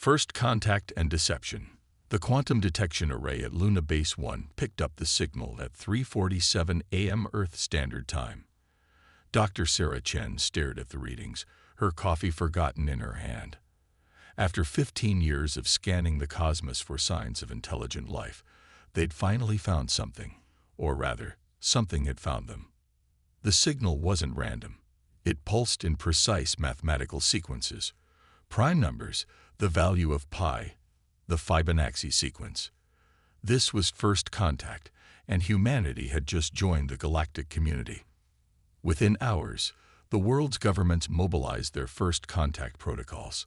First contact and deception. The quantum detection array at Luna Base 1 picked up the signal at 3:47 a.m. Earth Standard Time. Dr. Sarah Chen stared at the readings, her coffee forgotten in her hand. After 15 years of scanning the cosmos for signs of intelligent life, they'd finally found something. Or rather, something had found them. The signal wasn't random. It pulsed in precise mathematical sequences. Prime numbers, the value of pi, the Fibonacci sequence. This was first contact, and humanity had just joined the galactic community. Within hours, the world's governments mobilized their first contact protocols.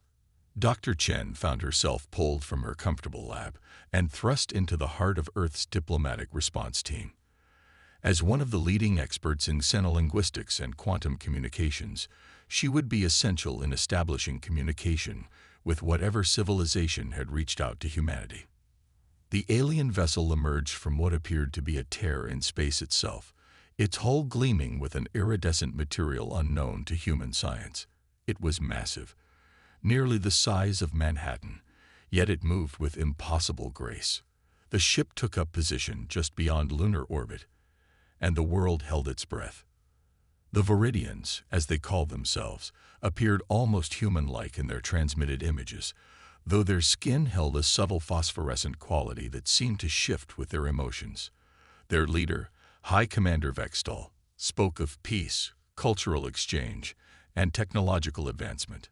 Dr. Chen found herself pulled from her comfortable lab and thrust into the heart of Earth's diplomatic response team. As one of the leading experts in xenolinguistics and quantum communications, she would be essential in establishing communication with whatever civilization had reached out to humanity. The alien vessel emerged from what appeared to be a tear in space itself, its hull gleaming with an iridescent material unknown to human science. It was massive, nearly the size of Manhattan, yet it moved with impossible grace. The ship took up position just beyond lunar orbit, and the world held its breath. The Viridians, as they called themselves, appeared almost human-like in their transmitted images, though their skin held a subtle phosphorescent quality that seemed to shift with their emotions. Their leader, High Commander Vextal, spoke of peace, cultural exchange, and technological advancement.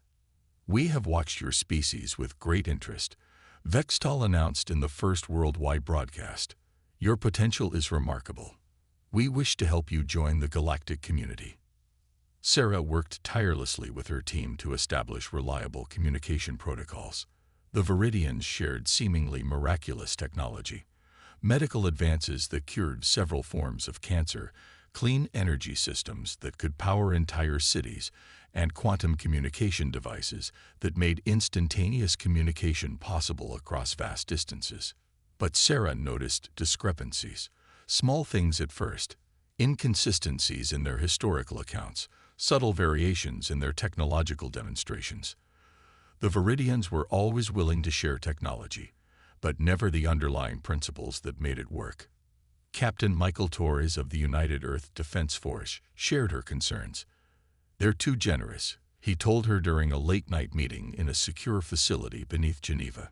"We have watched your species with great interest," Vextal announced in the first worldwide broadcast. "Your potential is remarkable. We wish to help you join the galactic community." Sarah worked tirelessly with her team to establish reliable communication protocols. The Viridians shared seemingly miraculous technology, medical advances that cured several forms of cancer, clean energy systems that could power entire cities, and quantum communication devices that made instantaneous communication possible across vast distances. But Sarah noticed discrepancies. Small things at first, inconsistencies in their historical accounts, subtle variations in their technological demonstrations. The Viridians were always willing to share technology, but never the underlying principles that made it work. Captain Michael Torres of the United Earth Defense Force shared her concerns. "They're too generous," he told her during a late-night meeting in a secure facility beneath Geneva.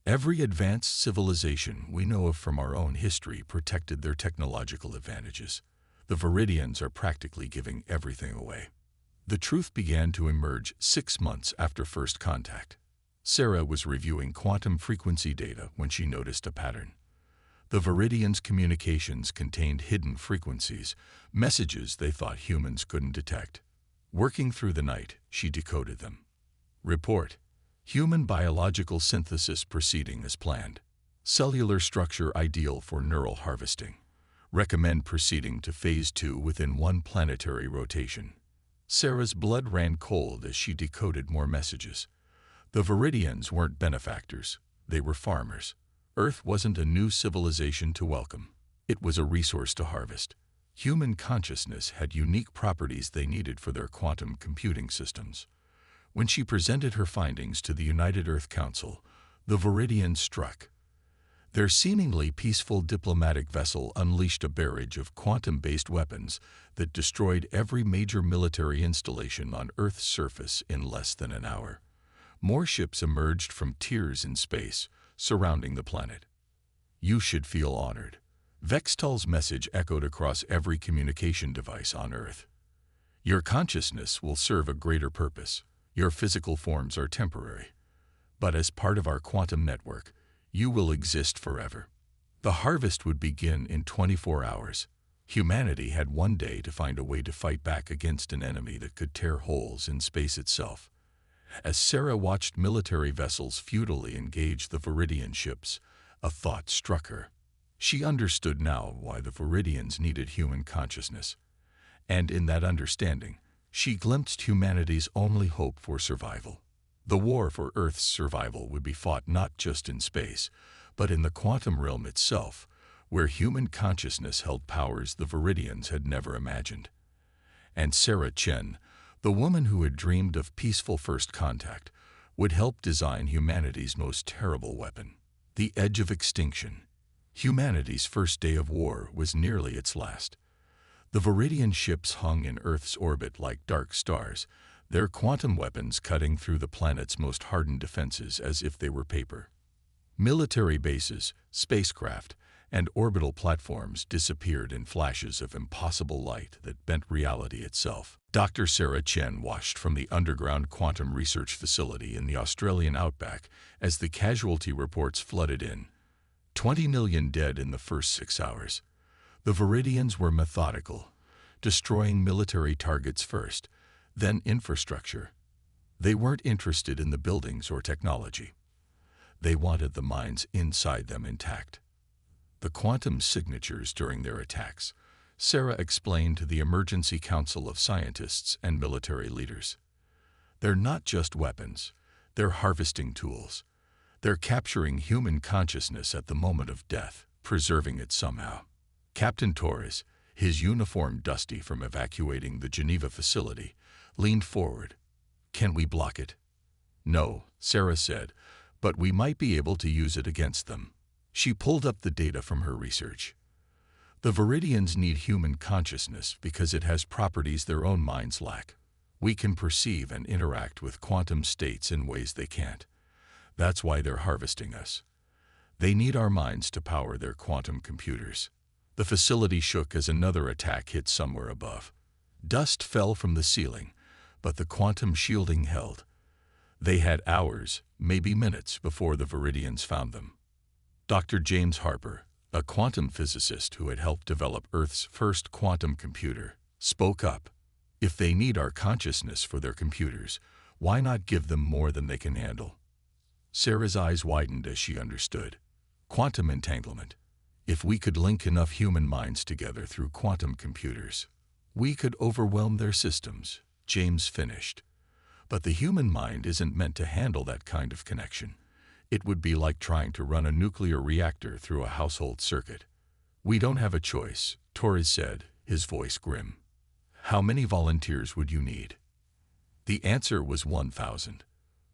"Every advanced civilization we know of from our own history protected their technological advantages. The Viridians are practically giving everything away." The truth began to emerge 6 months after first contact. Sarah was reviewing quantum frequency data when she noticed a pattern. The Viridians' communications contained hidden frequencies, messages they thought humans couldn't detect. Working through the night, she decoded them. Report: human biological synthesis proceeding as planned. Cellular structure ideal for neural harvesting. Recommend proceeding to Phase 2 within 1 planetary rotation. Sarah's blood ran cold as she decoded more messages. The Viridians weren't benefactors, they were farmers. Earth wasn't a new civilization to welcome. It was a resource to harvest. Human consciousness had unique properties they needed for their quantum computing systems. When she presented her findings to the United Earth Council, the Viridians struck. Their seemingly peaceful diplomatic vessel unleashed a barrage of quantum-based weapons that destroyed every major military installation on Earth's surface in less than an hour. More ships emerged from tiers in space, surrounding the planet. "You should feel honored." Vextal's message echoed across every communication device on Earth. "Your consciousness will serve a greater purpose. Your physical forms are temporary. But as part of our quantum network, you will exist forever." The harvest would begin in 24 hours. Humanity had one day to find a way to fight back against an enemy that could tear holes in space itself. As Sarah watched military vessels futilely engage the Viridian ships, a thought struck her. She understood now why the Viridians needed human consciousness. And in that understanding, she glimpsed humanity's only hope for survival. The war for Earth's survival would be fought not just in space, but in the quantum realm itself, where human consciousness held powers the Viridians had never imagined. And Sarah Chen, the woman who had dreamed of peaceful first contact, would help design humanity's most terrible weapon. The edge of extinction. Humanity's first day of war was nearly its last. The Viridian ships hung in Earth's orbit like dark stars, their quantum weapons cutting through the planet's most hardened defenses as if they were paper. Military bases, spacecraft, and orbital platforms disappeared in flashes of impossible light that bent reality itself. Dr. Sarah Chen watched from the underground quantum research facility in the Australian outback as the casualty reports flooded in. 20 million dead in the first 6 hours. The Viridians were methodical, destroying military targets first, then infrastructure. They weren't interested in the buildings or technology. They wanted the minds inside them intact. The quantum signatures during their attacks, Sarah explained to the Emergency Council of Scientists and military leaders. They're not just weapons, they're harvesting tools. They're capturing human consciousness at the moment of death, preserving it somehow. Captain Torres, his uniform dusty from evacuating the Geneva facility, leaned forward. "Can we block it?" "No," Sarah said, "but we might be able to use it against them." She pulled up the data from her research. The Viridians need human consciousness because it has properties their own minds lack. We can perceive and interact with quantum states in ways they can't. That's why they're harvesting us. They need our minds to power their quantum computers. The facility shook as another attack hit somewhere above. Dust fell from the ceiling, but the quantum shielding held. They had hours, maybe minutes, before the Viridians found them. Dr. James Harper, a quantum physicist who had helped develop Earth's first quantum computer, spoke up. "If they need our consciousness for their computers, why not give them more than they can handle?" Sarah's eyes widened as she understood. Quantum entanglement. If we could link enough human minds together through quantum computers, we could overwhelm their systems, James finished. But the human mind isn't meant to handle that kind of connection. It would be like trying to run a nuclear reactor through a household circuit. "We don't have a choice," Torres said, his voice grim. "How many volunteers would you need?" The answer was 1,000.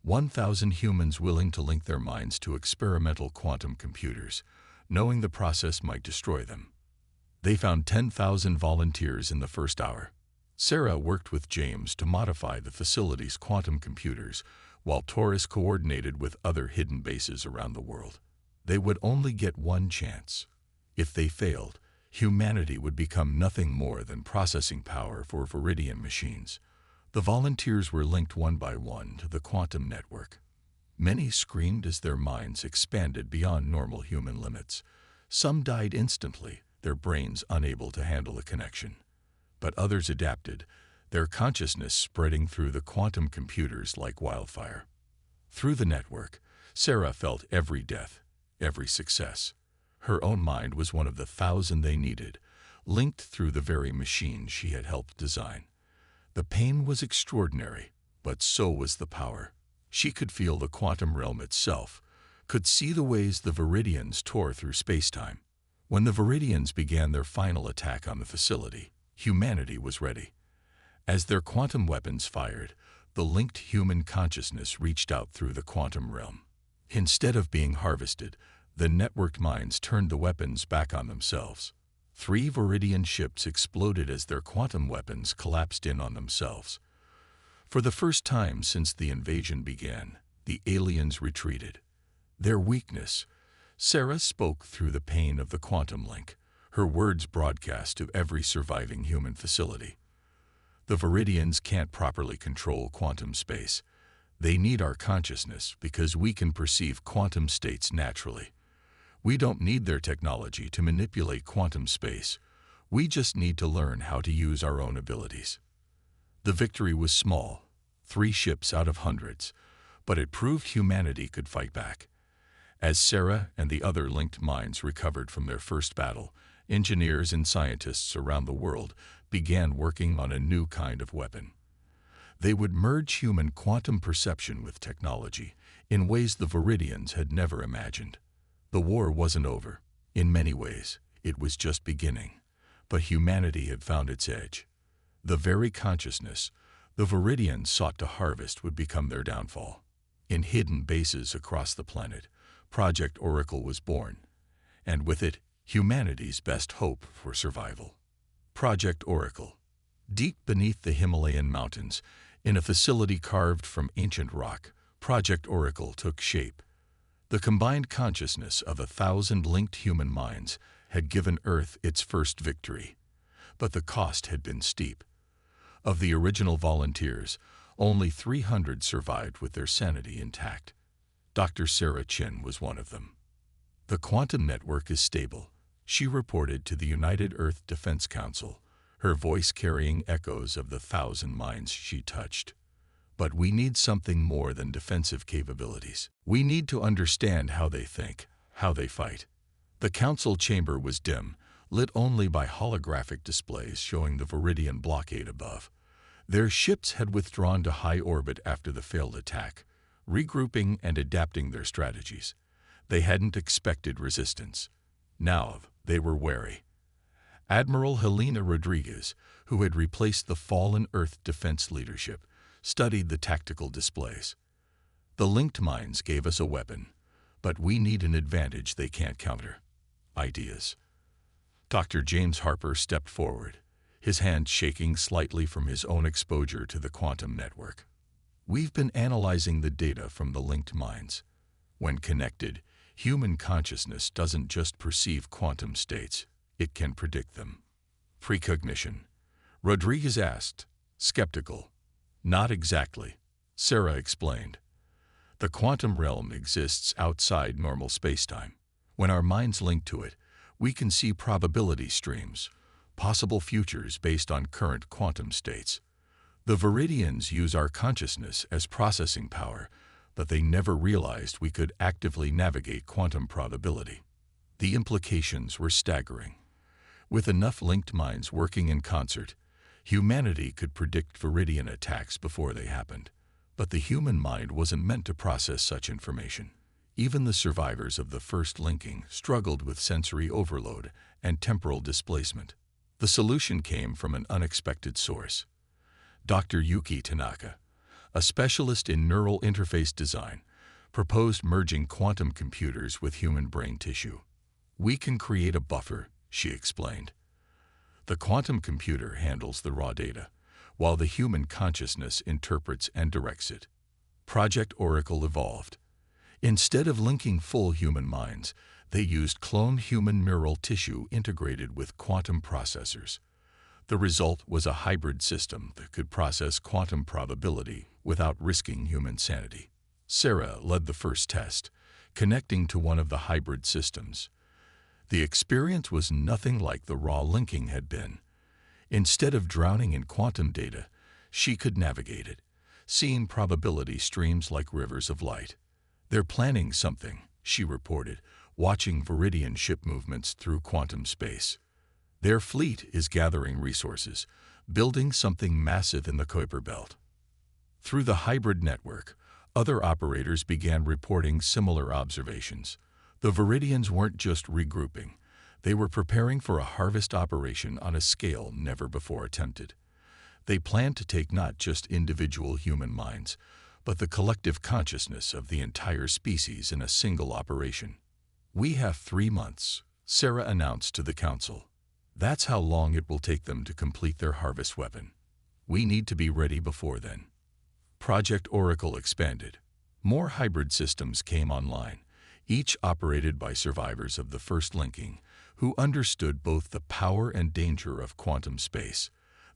1,000 humans willing to link their minds to experimental quantum computers, knowing the process might destroy them. They found 10,000 volunteers in the first hour. Sarah worked with James to modify the facility's quantum computers, while Torres coordinated with other hidden bases around the world. They would only get one chance. If they failed, humanity would become nothing more than processing power for Viridian machines. The volunteers were linked one by one to the quantum network. Many screamed as their minds expanded beyond normal human limits. Some died instantly, their brains unable to handle the connection. But others adapted, their consciousness spreading through the quantum computers like wildfire. Through the network, Sarah felt every death, every success. Her own mind was one of the 1,000 they needed, linked through the very machine she had helped design. The pain was extraordinary, but so was the power. She could feel the quantum realm itself, could see the ways the Viridians tore through spacetime. When the Viridians began their final attack on the facility, humanity was ready. As their quantum weapons fired, the linked human consciousness reached out through the quantum realm. Instead of being harvested, the networked minds turned the weapons back on themselves. 3 Viridian ships exploded as their quantum weapons collapsed in on themselves. For the first time since the invasion began, the aliens retreated. Their weakness. Sarah spoke through the pain of the quantum link, her words broadcast to every surviving human facility. The Viridians can't properly control quantum space. They need our consciousness because we can perceive quantum states naturally. We don't need their technology to manipulate quantum space. We just need to learn how to use our own abilities. The victory was small, 3 ships out of hundreds, but it proved humanity could fight back. As Sarah and the other linked minds recovered from their first battle, engineers and scientists around the world began working on a new kind of weapon. They would merge human quantum perception with technology in ways the Viridians had never imagined. The war wasn't over. In many ways, it was just beginning. But humanity had found its edge. The very consciousness the Viridians sought to harvest would become their downfall. In hidden bases across the planet, Project Oracle was born, and with it, humanity's best hope for survival. Project Oracle. Deep beneath the Himalayan mountains, in a facility carved from ancient rock, Project Oracle took shape. The combined consciousness of 1,000 linked human minds had given Earth its first victory. But the cost had been steep. Of the original volunteers, only 300 survived with their sanity intact. Dr. Sarah Chin was one of them. The quantum network is stable, she reported to the United Earth Defense Council, her voice carrying echoes of the 1,000 minds she touched. But we need something more than defensive capabilities. We need to understand how they think, how they fight. The council chamber was dim, lit only by holographic displays showing the Viridian blockade above. Their ships had withdrawn to high orbit after the failed attack, regrouping and adapting their strategies. They hadn't expected resistance. Now they were wary. Admiral Helena Rodriguez, who had replaced the fallen Earth defense leadership, studied the tactical displays. The linked minds gave us a weapon, but we need an advantage they can't counter. Ideas. Dr. James Harper stepped forward, his hand shaking slightly from his own exposure to the quantum network. We've been analyzing the data from the linked minds. When connected, human consciousness doesn't just perceive quantum states, it can predict them. Precognition. Rodriguez asked, skeptical. Not exactly, Sarah explained. The quantum realm exists outside normal spacetime. When our minds link to it, we can see probability streams, possible futures based on current quantum states. The Viridians use our consciousness as processing power, but they never realized we could actively navigate quantum probability. The implications were staggering. With enough linked minds working in concert, humanity could predict Viridian attacks before they happened. But the human mind wasn't meant to process such information. Even the survivors of the first linking struggled with sensory overload and temporal displacement. The solution came from an unexpected source. Dr. Yuki Tanaka, a specialist in neural interface design, proposed merging quantum computers with human brain tissue. We can create a buffer, she explained. The quantum computer handles the raw data, while the human consciousness interprets and directs it. Project Oracle evolved. Instead of linking full human minds, they used cloned human neural tissue integrated with quantum processors. The result was a hybrid system that could process quantum probability without risking human sanity. Sarah led the first test, connecting to one of the hybrid systems. The experience was nothing like the raw linking had been. Instead of drowning in quantum data, she could navigate it, seeing probability streams like rivers of light. They're planning something, she reported, watching Viridian ship movements through quantum space. Their fleet is gathering resources, building something massive in the Kuiper Belt. Through the hybrid network, other operators began reporting similar observations. The Viridians weren't just regrouping. They were preparing for a harvest operation on a scale never before attempted. They planned to take not just individual human minds, but the collective consciousness of the entire species in a single operation. We have 3 months, Sarah announced to the council. That's how long it will take them to complete their harvest weapon. We need to be ready before then. Project Oracle expanded. More hybrid systems came online, each operated by survivors of the first linking, who understood both the power and danger of quantum space.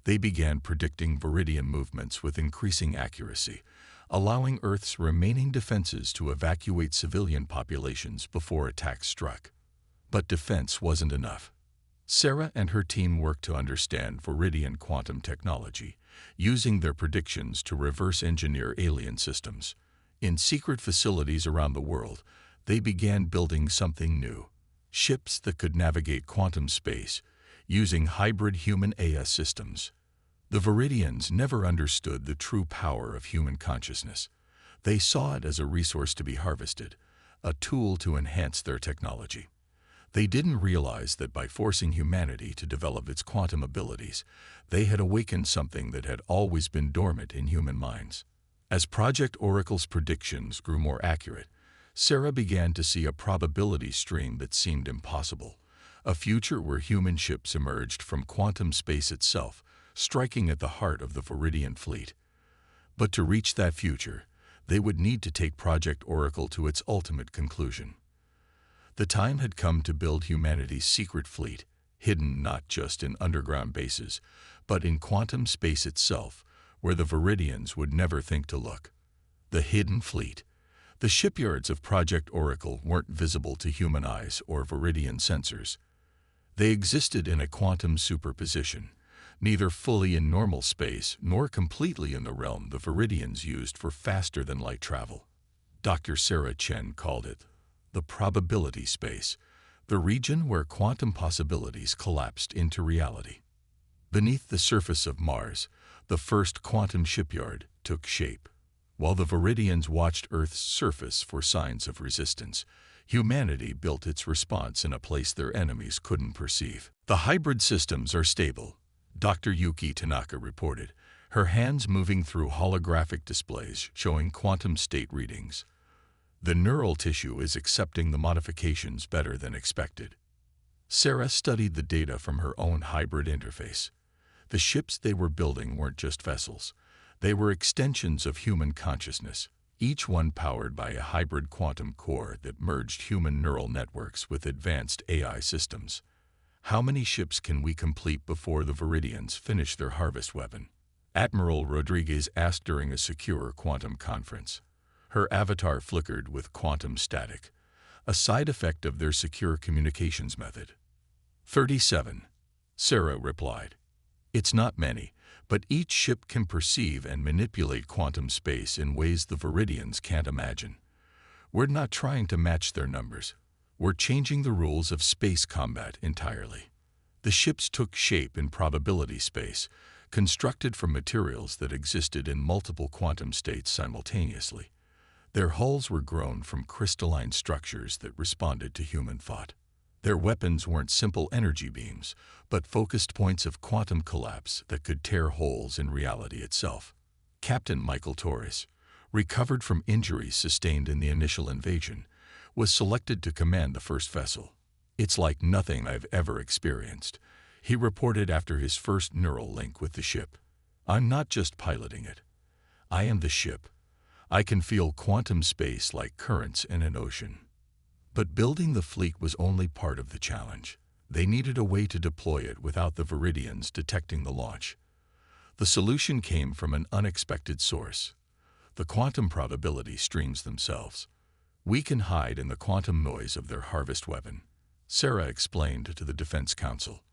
They began predicting Viridian movements with increasing accuracy, allowing Earth's remaining defenses to evacuate civilian populations before attacks struck. But defense wasn't enough. Sarah and her team worked to understand Viridian quantum technology, using their predictions to reverse engineer alien systems. In secret facilities around the world, they began building something new. Ships that could navigate quantum space, using hybrid human-AI systems. The Viridians never understood the true power of human consciousness. They saw it as a resource to be harvested, a tool to enhance their technology. They didn't realize that by forcing humanity to develop its quantum abilities, they had awakened something that had always been dormant in human minds. As Project Oracle's predictions grew more accurate, Sarah began to see a probability stream that seemed impossible, a future where human ships emerged from quantum space itself, striking at the heart of the Viridian fleet. But to reach that future, they would need to take Project Oracle to its ultimate conclusion. The time had come to build humanity's secret fleet, hidden not just in underground bases, but in quantum space itself, where the Viridians would never think to look. The hidden fleet. The shipyards of Project Oracle weren't visible to human eyes or Viridian sensors. They existed in a quantum superposition, neither fully in normal space nor completely in the realm the Viridians used for faster-than-light travel. Dr. Sarah Chen called it the probability space, the region where quantum possibilities collapsed into reality. Beneath the surface of Mars, the first quantum shipyard took shape. While the Viridians watched Earth's surface for signs of resistance, humanity built its response in a place their enemies couldn't perceive. The hybrid systems are stable, Dr. Yuki Tanaka reported, her hands moving through holographic displays showing quantum state readings. The neural tissue is accepting the modifications better than expected. Sarah studied the data from her own hybrid interface. The ships they were building weren't just vessels. They were extensions of human consciousness, each one powered by a hybrid quantum core that merged human neural networks with advanced AI systems. How many ships can we complete before the Viridians finish their harvest weapon? Admiral Rodriguez asked during a secure quantum conference. Her avatar flickered with quantum static, a side effect of their secure communications method. 37, Sarah replied. It's not many, but each ship can perceive and manipulate quantum space in ways the Viridians can't imagine. We're not trying to match their numbers. We're changing the rules of space combat entirely. The ships took shape in probability space, constructed from materials that existed in multiple quantum states simultaneously. Their hulls were grown from crystalline structures that responded to human thought. Their weapons weren't simple energy beams, but focused points of quantum collapse that could tear holes in reality itself. Captain Michael Torres, recovered from injuries sustained in the initial invasion, was selected to command the first vessel. It's like nothing I've ever experienced, he reported after his first neural link with the ship. I'm not just piloting it. I am the ship. I can feel quantum space like currents in an ocean. But building the fleet was only part of the challenge. They needed a way to deploy it without the Viridians detecting the launch. The solution came from an unexpected source: the quantum probability streams themselves. We can hide in the quantum noise of their harvest weapon, Sarah explained to the Defense Council.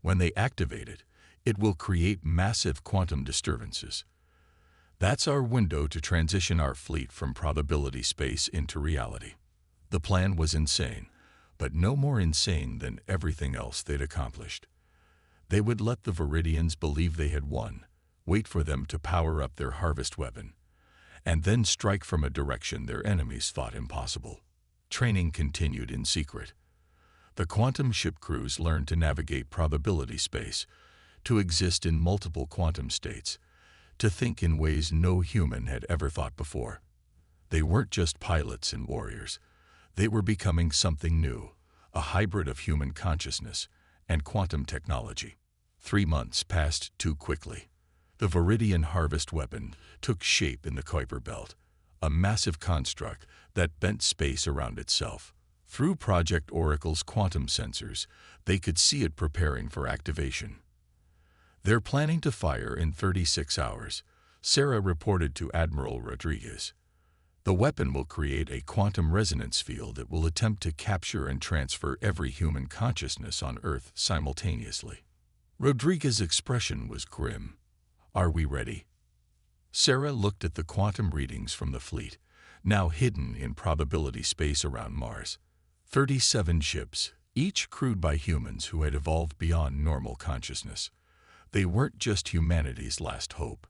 When they activate it, it will create massive quantum disturbances. That's our window to transition our fleet from probability space into reality. The plan was insane, but no more insane than everything else they'd accomplished. They would let the Viridians believe they had won, wait for them to power up their harvest weapon, and then strike from a direction their enemies thought impossible. Training continued in secret. The quantum ship crews learned to navigate probability space, to exist in multiple quantum states, to think in ways no human had ever thought before. They weren't just pilots and warriors. They were becoming something new, a hybrid of human consciousness and quantum technology. 3 months passed too quickly. The Viridian harvest weapon took shape in the Kuiper Belt, a massive construct that bent space around itself. Through Project Oracle's quantum sensors, they could see it preparing for activation. They're planning to fire in 36 hours, Sarah reported to Admiral Rodriguez. The weapon will create a quantum resonance field that will attempt to capture and transfer every human consciousness on Earth simultaneously. Rodriguez's expression was grim. Are we ready? Sarah looked at the quantum readings from the fleet, now hidden in probability space around Mars. 37 ships, each crewed by humans who had evolved beyond normal consciousness. They weren't just humanity's last hope.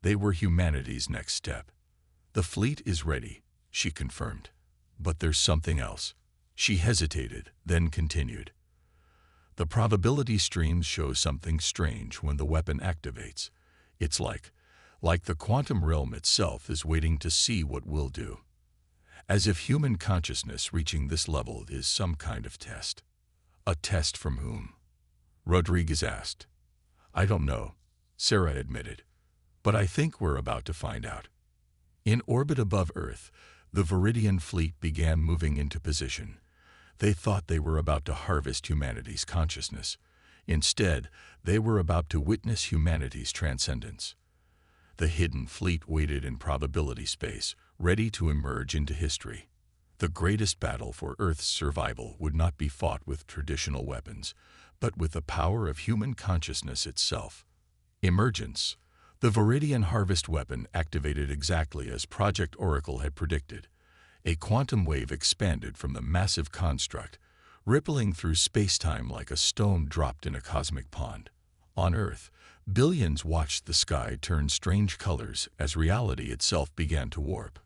They were humanity's next step. The fleet is ready, she confirmed. But there's something else. She hesitated, then continued. The probability streams show something strange when the weapon activates. It's like like the quantum realm itself is waiting to see what we'll do. As if human consciousness reaching this level is some kind of test. A test from whom? Rodriguez asked. I don't know, Sarah admitted, but I think we're about to find out. In orbit above Earth, the Viridian fleet began moving into position. They thought they were about to harvest humanity's consciousness. Instead, they were about to witness humanity's transcendence. The hidden fleet waited in probability space, ready to emerge into history. The greatest battle for Earth's survival would not be fought with traditional weapons, but with the power of human consciousness itself. Emergence. The Viridian harvest weapon activated exactly as Project Oracle had predicted. A quantum wave expanded from the massive construct, rippling through space-time like a stone dropped in a cosmic pond. On Earth, billions watched the sky turn strange colors as reality itself began to warp.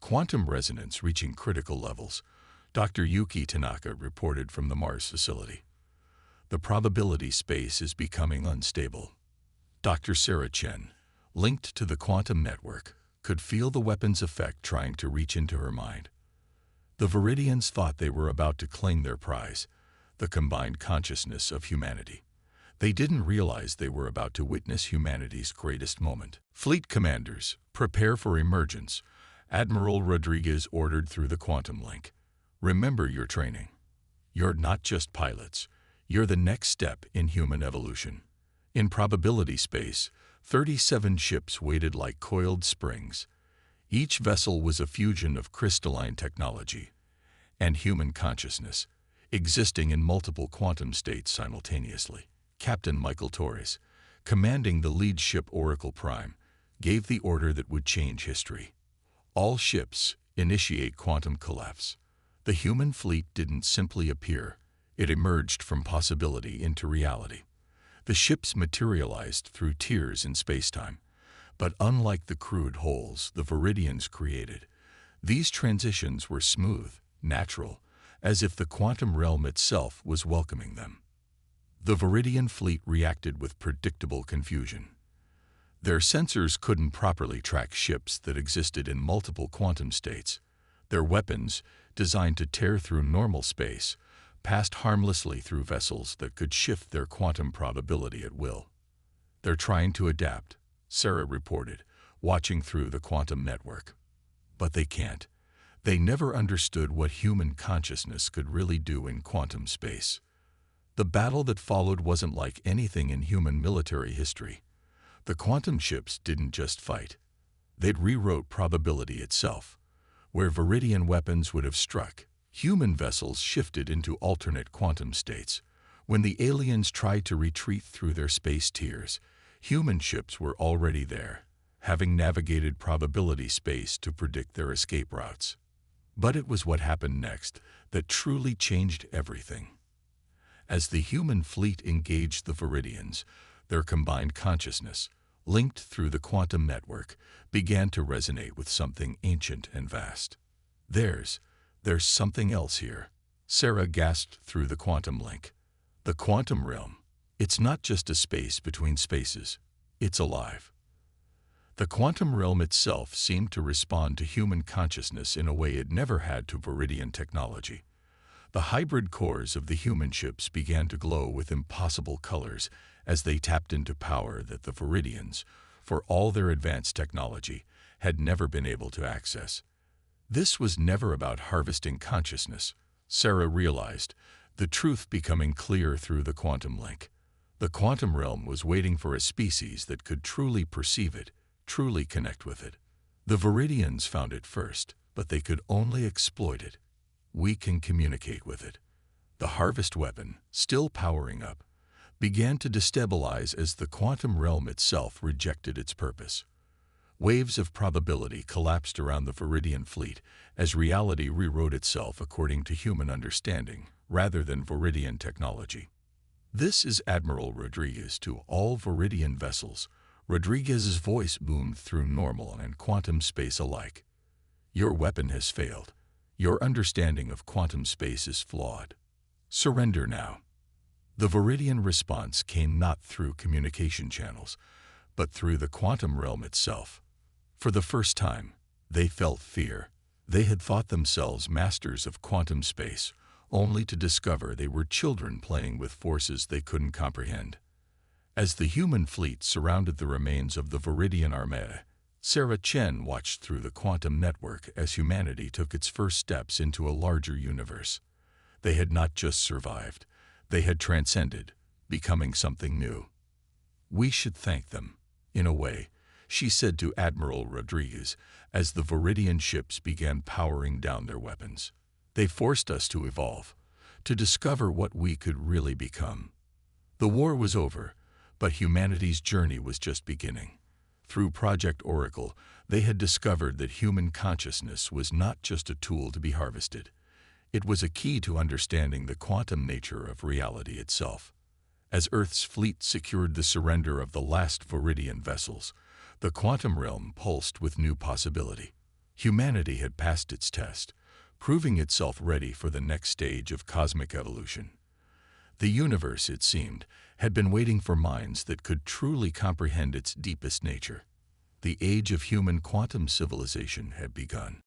Quantum resonance reaching critical levels, Dr. Yuki Tanaka reported from the Mars facility. The probability space is becoming unstable. Dr. Sarah Chen, linked to the quantum network, could feel the weapon's effect trying to reach into her mind. The Viridians thought they were about to claim their prize, the combined consciousness of humanity. They didn't realize they were about to witness humanity's greatest moment. Fleet commanders, prepare for emergence, Admiral Rodriguez ordered through the quantum link. Remember your training. You're not just pilots. You're the next step in human evolution. In probability space, 37 ships waited like coiled springs. Each vessel was a fusion of crystalline technology and human consciousness, existing in multiple quantum states simultaneously. Captain Michael Torres, commanding the lead ship Oracle Prime, gave the order that would change history. All ships initiate quantum collapse. The human fleet didn't simply appear. It emerged from possibility into reality. The ships materialized through tears in spacetime. But unlike the crude holes the Viridians created, these transitions were smooth, natural, as if the quantum realm itself was welcoming them. The Viridian fleet reacted with predictable confusion. Their sensors couldn't properly track ships that existed in multiple quantum states. Their weapons, designed to tear through normal space, passed harmlessly through vessels that could shift their quantum probability at will. They're trying to adapt, Sarah reported, watching through the quantum network. But they can't. They never understood what human consciousness could really do in quantum space. The battle that followed wasn't like anything in human military history. The quantum ships didn't just fight. They'd rewrote probability itself. Where Viridian weapons would have struck, human vessels shifted into alternate quantum states. When the aliens tried to retreat through their space tiers, human ships were already there, having navigated probability space to predict their escape routes. But it was what happened next that truly changed everything. As the human fleet engaged the Viridians, their combined consciousness, linked through the quantum network, began to resonate with something ancient and vast. There's something else here, Sarah gasped through the quantum link. The quantum realm. It's not just a space between spaces. It's alive. The quantum realm itself seemed to respond to human consciousness in a way it never had to Viridian technology. The hybrid cores of the human ships began to glow with impossible colors as they tapped into power that the Viridians, for all their advanced technology, had never been able to access. This was never about harvesting consciousness, Sarah realized, the truth becoming clear through the quantum link. The quantum realm was waiting for a species that could truly perceive it, truly connect with it. The Viridians found it first, but they could only exploit it. We can communicate with it. The harvest weapon, still powering up, began to destabilize as the quantum realm itself rejected its purpose. Waves of probability collapsed around the Viridian fleet as reality rewrote itself according to human understanding rather than Viridian technology. This is Admiral Rodriguez to all Viridian vessels. Rodriguez's voice boomed through normal and quantum space alike. Your weapon has failed. Your understanding of quantum space is flawed. Surrender now. The Viridian response came not through communication channels, but through the quantum realm itself. For the first time, they felt fear. They had thought themselves masters of quantum space, only to discover they were children playing with forces they couldn't comprehend. As the human fleet surrounded the remains of the Viridian Armada, Sarah Chen watched through the quantum network as humanity took its first steps into a larger universe. They had not just survived, they had transcended, becoming something new. "We should thank them, in a way," she said to Admiral Rodriguez as the Viridian ships began powering down their weapons. "They forced us to evolve, to discover what we could really become." The war was over, but humanity's journey was just beginning. Through Project Oracle, they had discovered that human consciousness was not just a tool to be harvested. It was a key to understanding the quantum nature of reality itself. As Earth's fleet secured the surrender of the last Viridian vessels, the quantum realm pulsed with new possibility. Humanity had passed its test, proving itself ready for the next stage of cosmic evolution. The universe, it seemed, had been waiting for minds that could truly comprehend its deepest nature. The age of human quantum civilization had begun.